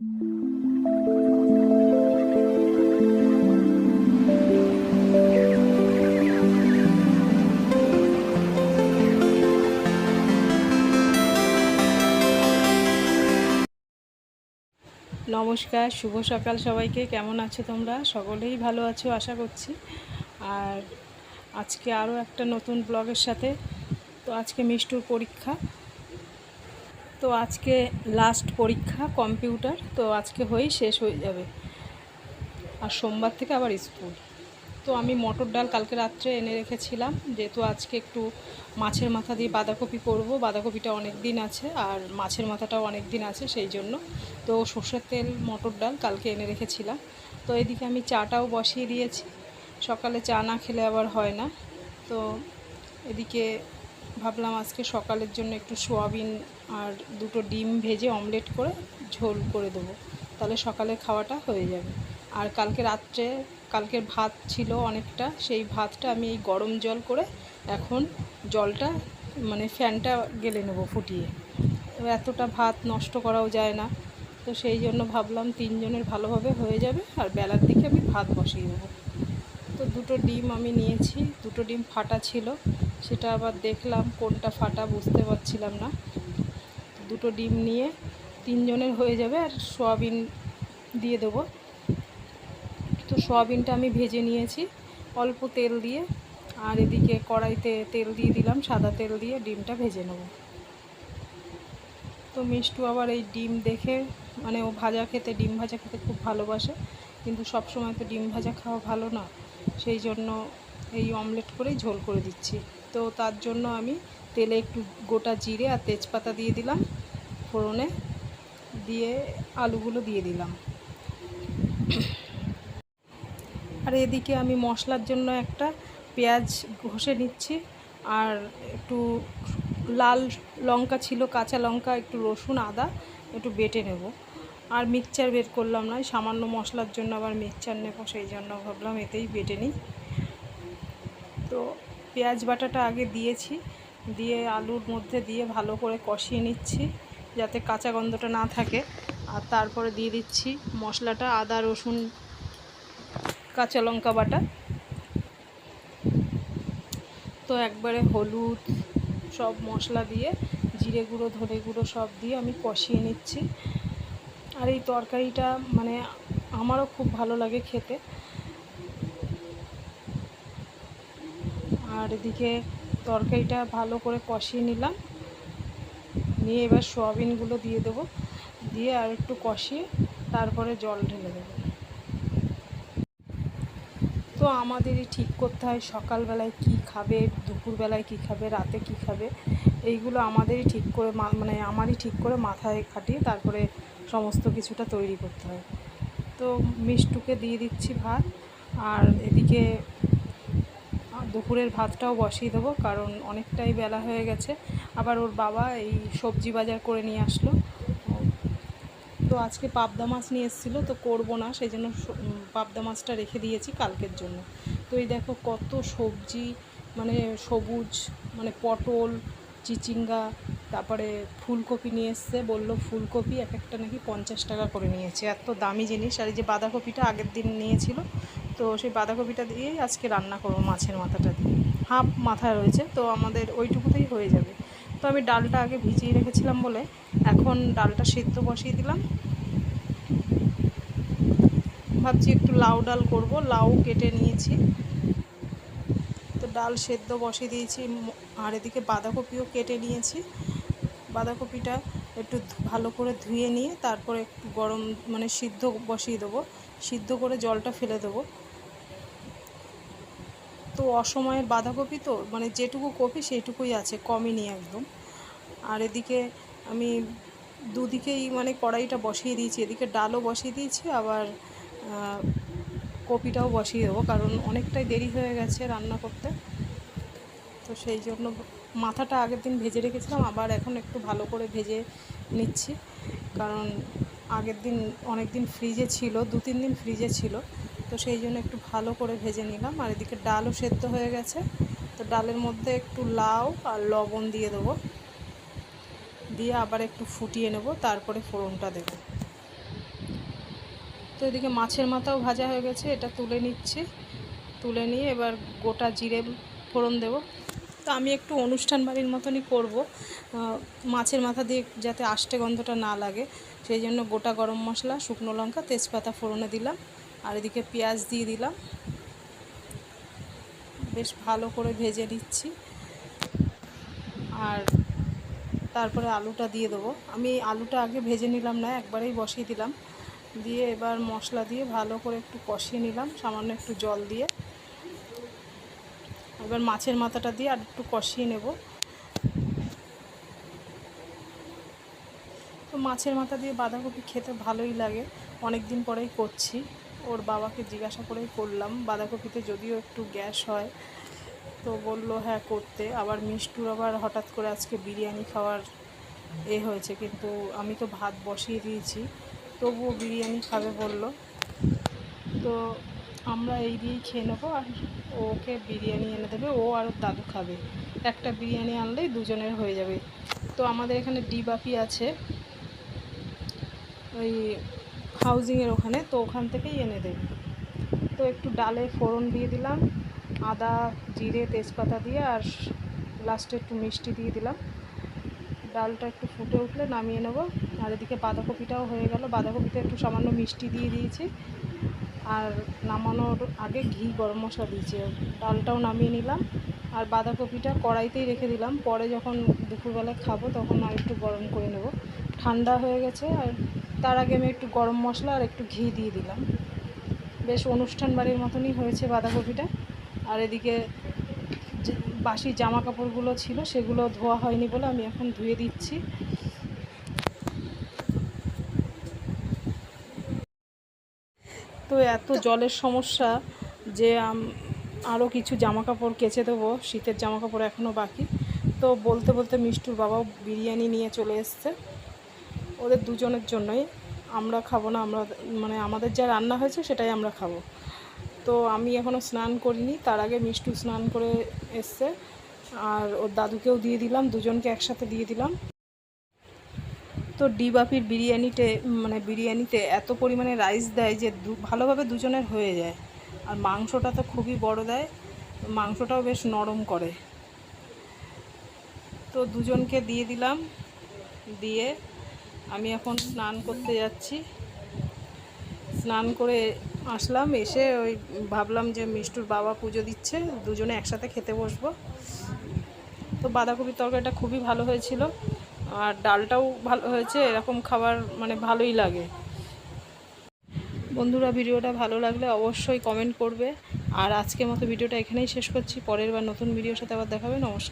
নমস্কার, শুভ সকাল সবাইকে। কেমন আছো তোমরা? সকলেই ভালো আছো আশা করছি। আর আজকে আরও একটা নতুন ব্লগের সাথে। তো আজকে মিষ্টুর পরীক্ষা, তো আজকে লাস্ট পরীক্ষা কম্পিউটার, তো আজকে হয়েই শেষ হয়ে যাবে। আর সোমবার থেকে আবার স্কুল। তো আমি মটর ডাল কালকে রাত্রে এনে রেখেছিলাম, যেহেতু আজকে একটু মাছের মাথা দিয়ে বাঁধাকপি করব। বাঁধাকপিটা অনেক দিন আছে আর মাছের মাথাটাও অনেক দিন আছে, সেই জন্য তো সর্ষের তেল মটর ডাল কালকে এনে রেখেছিলাম। তো এদিকে আমি চাটাও বসিয়ে দিয়েছি, সকালে চা না খেলে আবার হয় না। তো এদিকে ভাবলাম আজকে সকালের জন্য একটু সোয়াবিন আর দুটো ডিম ভেজে অমলেট করে ঝোল করে দেবো, তাহলে সকালের খাওয়াটা হয়ে যাবে। আর কালকে রাত্রে কালকের ভাত ছিল অনেকটা, সেই ভাতটা আমি এই গরম জল করে এখন জলটা মানে ফ্যানটা গেলে নেবো ফুটিয়ে। এতটা ভাত নষ্ট করাও যায় না, তো সেই জন্য ভাবলাম তিনজনের ভালোভাবে হয়ে যাবে। আর বেলার দিকে আমি ভাত বসিয়ে দেবো। তো দুটো ডিম আমি নিয়েছি, দুটো ডিম ফাটা ছিল, সেটা আবার দেখলাম কোনটা ফাটা বুঝতে পারছিলাম না। দুটো ডিম নিয়ে তিনজনের হয়ে যাবে। আর সোয়াবিন দিয়ে দেবো। তো সোয়াবিনটা আমি ভেজে নিয়েছি অল্প তেল দিয়ে, আর এদিকে কড়াইতে তেল দিয়ে দিলাম, সাদা তেল দিয়ে ডিমটা ভেজে নেব। তো মিষ্টু আবার এই ডিম দেখে মানে ও ভাজা খেতে, ডিম ভাজা খেতে খুব ভালোবাসে, কিন্তু সব সময় তো ডিম ভাজা খাওয়া ভালো না, সেই জন্য এই অমলেট করেই ঝোল করে দিচ্ছি। তো তার জন্য আমি তেলে একটু গোটা জিরে আর তেজপাতা দিয়ে দিলাম ফোড়নে, দিয়ে আলুগুলো দিয়ে দিলাম। আর এদিকে আমি মশলার জন্য একটা পেঁয়াজ ঘষে নিচ্ছি, আর একটু লাল লঙ্কা ছিল, কাঁচা লঙ্কা, একটু রসুন আদা একটু বেটে নেব। আর মিক্সচার বের করলাম না, সামান্য মশলার জন্য আবার মিক্সচার নেব, সেই জন্য ভাবলাম এতেই বেটে নিই। তো পেঁয়াজ বাটাটা আগে দিয়েছি, দিয়ে আলুর মধ্যে দিয়ে ভালো করে কষিয়ে নিচ্ছি যাতে কাঁচা গন্ধটা না থাকে। আর তারপরে দিয়ে দিচ্ছি মশলাটা, আদা রসুন কাঁচা লঙ্কা বাটা। তো একবারে হলুদ সব মশলা দিয়ে, জিরে গুঁড়ো ধনে গুঁড়ো সব দিয়ে আমি কষিয়ে নিচ্ছি। আর এই তরকারিটা মানে আমারও খুব ভালো লাগে খেতে। আর এদিকে তরকারিটা ভালো করে কষিয়ে নিলাম, নিয়ে এবার সোয়াবিনগুলো দিয়ে দেবো, দিয়ে আর একটু কষিয়ে তারপরে জল ঢেলে দেবো। তো আমাদেরই ঠিক করতে হয় সকালবেলায় কী খাবে, দুপুরবেলায় কী খাবে, রাতে কী খাবে, এইগুলো আমাদেরই ঠিক করে মানে আমারই ঠিক করে মাথায় খাটিয়ে তারপরে সমস্ত কিছুটা তৈরি করতে হয়। তো মিষ্টুকে দিয়ে দিচ্ছি ভাত, আর এদিকে দুপুরের ভাতটাও বসিয়ে দেবো, কারণ অনেকটাই বেলা হয়ে গেছে। আবার ওর বাবা এই সবজি বাজার করে নিয়ে আসলো, তো আজকে পাবদা মাছ নিয়ে এসেছিলো, তো করবো না, সেই জন্য পাবদা মাছটা রেখে দিয়েছি কালকের জন্য। তো এই দেখো কত সবজি, মানে সবুজ, মানে পটল, চিচিঙ্গা, তারপরে ফুলকপি নিয়ে এসছে, বললো ফুলকপি এক একটা নাকি 50 টাকা করে নিয়েছে, এত দামি জিনিস। আর এই যে বাঁধাকপিটা আগের দিন নিয়েছিল, তো সেই বাঁধাকপিটা দিয়েই আজকে রান্না করবো, মাছের মাথাটা দিয়ে। হাফ মাথা রয়েছে, তো আমাদের ওইটুকুতেই হয়ে যাবে। তো আমি ডালটা আগে ভিজিয়ে রেখেছিলাম বলে এখন ডালটা সেদ্ধ বসিয়ে দিলাম। ভাবছি একটু লাউ ডাল করব, লাউ কেটে নিয়েছি, তো ডাল সেদ্ধ বসিয়ে দিয়েছি। আর এদিকে বাঁধাকপিও কেটে নিয়েছি, বাঁধাকপিটা একটু ভালো করে ধুয়ে নিয়ে তারপরে একটু গরম মানে সিদ্ধ বসিয়ে দেবো, সিদ্ধ করে জলটা ফেলে দেবো। তো অসময়ের বাঁধাকপি তো মানে যেটুকু কপি সেইটুকুই আছে, কমই নি একদম। আর এদিকে আমি দুদিকেই মানে কড়াইটা বসিয়ে দিয়েছি, এদিকে ডালও বসিয়ে দিয়েছি, আবার কপিটাও বসিয়ে দেবো, কারণ অনেকটাই দেরি হয়ে গেছে রান্না করতে। তো সেই জন্য মাথাটা আগের দিন ভেজে রেখেছিলাম, আবার এখন একটু ভালো করে ভেজে নিচ্ছি, কারণ আগের দিন অনেক দিন ফ্রিজে ছিল, 2-3 দিন ফ্রিজে ছিল, তো সেই জন্য একটু ভালো করে ভেজে নিলাম। আর এদিকে ডালও সেদ্ধ হয়ে গেছে, তো ডালের মধ্যে একটু লাউ আর লবণ দিয়ে দেবো, দিয়ে আবার একটু ফুটিয়ে নেব, তারপরে ফোড়নটা দেবো। তো এদিকে মাছের মাথাও ভাজা হয়ে গেছে, এটা তুলে নিচ্ছি। তুলে নিয়ে এবার গোটা জিরে ফোড়ন দেব। তো আমি একটু অনুষ্ঠান বাড়ির মতনই করব, মাছের মাথা দিয়ে যাতে আষ্টে গন্ধটা না লাগে, সেই জন্য গোটা গরম মশলা, শুকনো লঙ্কা, তেজপাতা ফোড়নে দিলাম। আর এদিকে পেঁয়াজ দিয়ে দিলাম, বেশ ভালো করে ভেজে নিচ্ছি। আর তারপরে আলুটা দিয়ে দেবো। আমি আলুটা আগে ভেজে নিলাম না, একবারেই বসিয়ে দিলাম। দিয়ে এবার মশলা দিয়ে ভালো করে একটু কষিয়ে নিলাম, সামান্য একটু জল দিয়ে। এবার মাছের মাথাটা দিয়ে আর একটু কষিয়ে নেব। তো মাছের মাথা দিয়ে বাঁধাকপি খেতে ভালোই লাগে, অনেক দিন পরেই করছি। ওর বাবাকে জিজ্ঞাসা করেই করলাম, বাঁধাকপিতে যদিও একটু গ্যাস হয়, তো বললো হ্যাঁ করতে। আবার মিষ্টুর আবার হঠাৎ করে আজকে বিরিয়ানি খাওয়ার হয়েছে, কিন্তু আমি তো ভাত বসিয়ে দিয়েছি, তবুও বিরিয়ানি খাবে বলল। তো আমরা এই দিয়েই খেয়ে নেবো, আর ওকে বিরিয়ানি এনে দেবে, ও আর দাদু খাবে। একটা বিরিয়ানি আনলেই দুজনের হয়ে যাবে। তো আমাদের এখানে ডিবাপি আছে ওই হাউজিংয়ের ওখানে, তো ওখান থেকেই এনে দেবে। তো একটু ডালে ফোড়ন দিয়ে দিলাম, আদা, জিরে, তেজপাতা দিয়ে, আর লাস্টে একটু মিষ্টি দিয়ে দিলাম। ডালটা একটু ফুটে উঠলে নামিয়ে নেব। আর এদিকে বাঁধাকপিটাও হয়ে গেল, বাঁধাকপিতে একটু সামান্য মিষ্টি দিয়ে দিয়েছি। আর নামানোর আগে ঘি গরম মশলা দিয়েছি। ডালটাও নামিয়ে নিলাম, আর বাঁধাকপিটা কড়াইতেই রেখে দিলাম, পরে যখন দুপুরবেলায় খাবো তখন আর একটু গরম করে নেব। ঠান্ডা হয়ে গেছে, আর তার আগে আমি একটু গরম মশলা আর একটু ঘি দিয়ে দিলাম। বেশ অনুষ্ঠান বাড়ির মতনই হয়েছে বাঁধাকপিটা। আর এদিকে যে বাসি জামা কাপড়গুলো ছিল সেগুলো ধোয়া হয়নি বলে আমি এখন ধুয়ে দিচ্ছি। তো এত জলের সমস্যা যে আরও কিছু জামা কাপড় কেচে দেবো, শীতের জামা কাপড় এখনও বাকি। তো বলতে বলতে মিষ্টুর বাবাও বিরিয়ানি নিয়ে চলে এসছে, ওদের দুজনের জন্যই। আমরা খাবো না, আমরা মানে আমাদের যা রান্না হয়েছে সেটাই আমরা খাবো। তো আমি এখনও স্নান করিনি, তার আগে মিষ্টু স্নান করে এসছে, আর ওর দাদুকেও দিয়ে দিলাম, দুজনকে একসাথে দিয়ে দিলাম। তো ডিবাপির বিরিয়ানিতে এত পরিমাণে রাইস দেয় যে ভালোভাবে দুজনের হয়ে যায়। আর মাংসটা তো খুবই বড় দেয়, মাংসটাও বেশ নরম করে। তো দুজনকে দিয়ে দিলাম, দিয়ে আমি এখন স্নান করতে যাচ্ছি। স্নান করে আসলাম, এসে ওই ভাবলাম যে মিষ্টুর বাবা পুজো দিচ্ছে, দুজনে একসাথে খেতে বসবো। তো বাঁধাকপির তরকারিটা খুবই ভালো হয়েছিল, আর ডালটাও ভালো হয়েছে। এরকম খাবার মানে ভালোই লাগে। বন্ধুরা, ভিডিওটা ভালো লাগলে অবশ্যই কমেন্ট করবে। আর আজকের মতো ভিডিওটা এখানেই শেষ করছি, পরের বার নতুন ভিডিওর সাথে আবার দেখাবে। নমস্কার।